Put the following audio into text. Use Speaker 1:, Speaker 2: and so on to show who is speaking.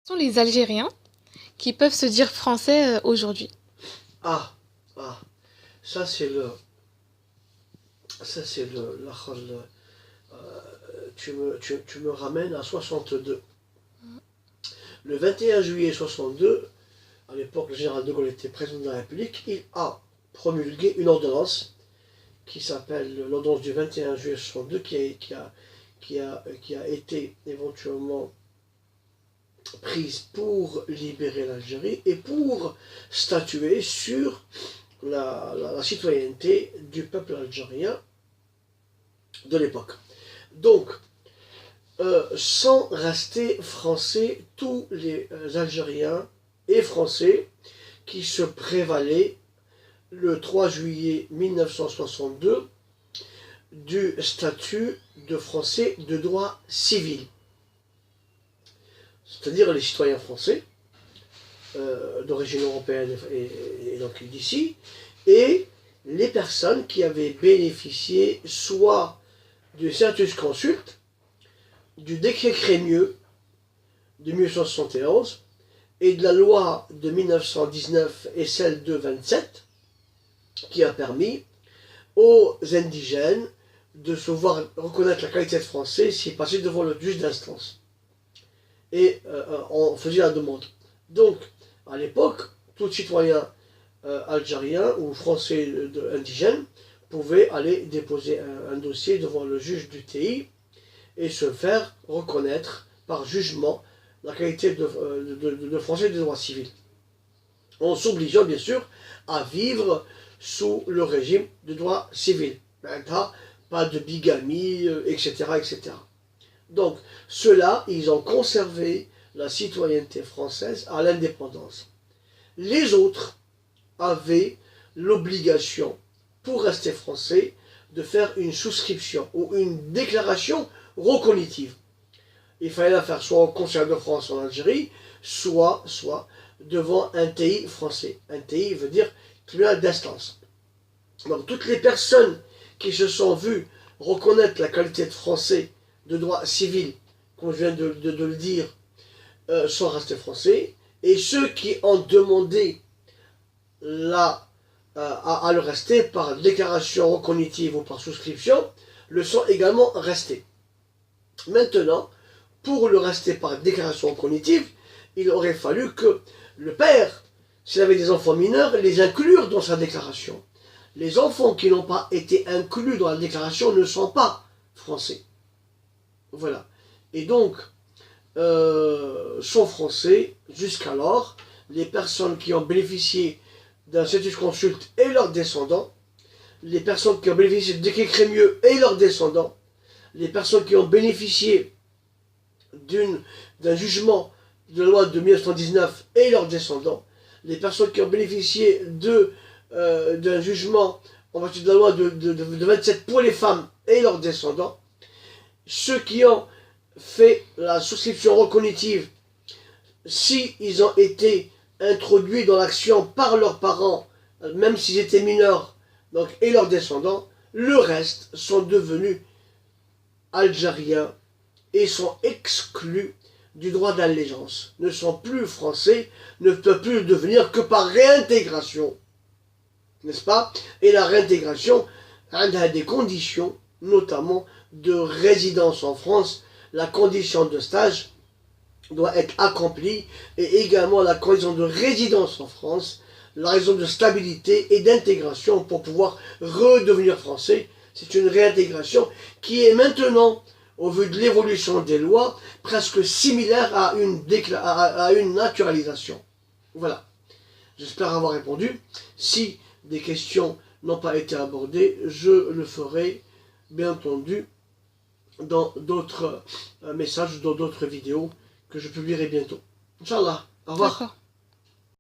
Speaker 1: Sont les Algériens qui peuvent se dire français aujourd'hui.
Speaker 2: Ah, ah, ça c'est le, ça c'est tu me ramènes à 62. Le 21 juillet 62, à l'époque le général de Gaulle était président de la République, il a promulgué une ordonnance qui s'appelle l'ordonnance du 21 juillet 62, qui a été éventuellement prise pour libérer l'Algérie et pour statuer sur la citoyenneté du peuple algérien de l'époque. Donc, sans rester français, tous les Algériens et Français qui se prévalaient le 3 juillet 1962 du statut de Français de droit civil, c'est-à-dire les citoyens français d'origine européenne et donc d'ici, et les personnes qui avaient bénéficié soit du census consulte, du décret Crémieux de 1971 et de la loi de 1919 et celle de 27 qui a permis aux indigènes de se voir reconnaître la qualité de français s'ils passaient devant le juge d'instance. Et on faisait la demande. Donc, à l'époque, tout citoyen algérien ou français indigène pouvait aller déposer un dossier devant le juge du TI et se faire reconnaître par jugement la qualité de français de droit civil, en s'obligeant bien sûr à vivre sous le régime de droit civil. Pas de bigamie, etc., etc. Donc, ceux-là, ils ont conservé la citoyenneté française à l'indépendance. Les autres avaient l'obligation, pour rester français, de faire une souscription ou une déclaration recognitive. Il fallait la faire soit au Conseil de France en Algérie, soit devant un TI français. Un TI veut dire tribunal d'instance. Donc toutes les personnes qui se sont vues reconnaître la qualité de français de droit civil, comme je viens de le dire, sont restés français, et ceux qui ont demandé à le rester par déclaration recognitive ou par souscription, le sont également restés. Maintenant, pour le rester par déclaration cognitive, il aurait fallu que le père, s'il avait des enfants mineurs, les inclure dans sa déclaration. Les enfants qui n'ont pas été inclus dans la déclaration ne sont pas français. Voilà. Et donc, sont français jusqu'alors les personnes qui ont bénéficié d'un census consulte et leurs descendants, les personnes qui ont bénéficié de décret Crémieux et leurs descendants, les personnes qui ont bénéficié d'un jugement de la loi de 1919 et leurs descendants, les personnes qui ont bénéficié d'un jugement en vertu de la loi de 27 pour les femmes et leurs descendants, ceux qui ont fait la souscription recognitive, si ils ont été introduits dans l'action par leurs parents, même s'ils étaient mineurs, donc, et leurs descendants, le reste sont devenus algériens et sont exclus du droit d'allégeance, ne sont plus français, ne peuvent plus le devenir que par réintégration, n'est-ce pas? Et la réintégration a des conditions, notamment de résidence en France. La condition de stage doit être accomplie et également la condition de résidence en France, la raison de stabilité et d'intégration pour pouvoir redevenir français. C'est une réintégration qui est maintenant, au vu de l'évolution des lois, presque similaire à une naturalisation. Voilà. J'espère avoir répondu. Si des questions n'ont pas été abordées, je le ferai, bien entendu, dans d'autres messages, dans d'autres vidéos que je publierai bientôt. Inch'Allah. Au revoir.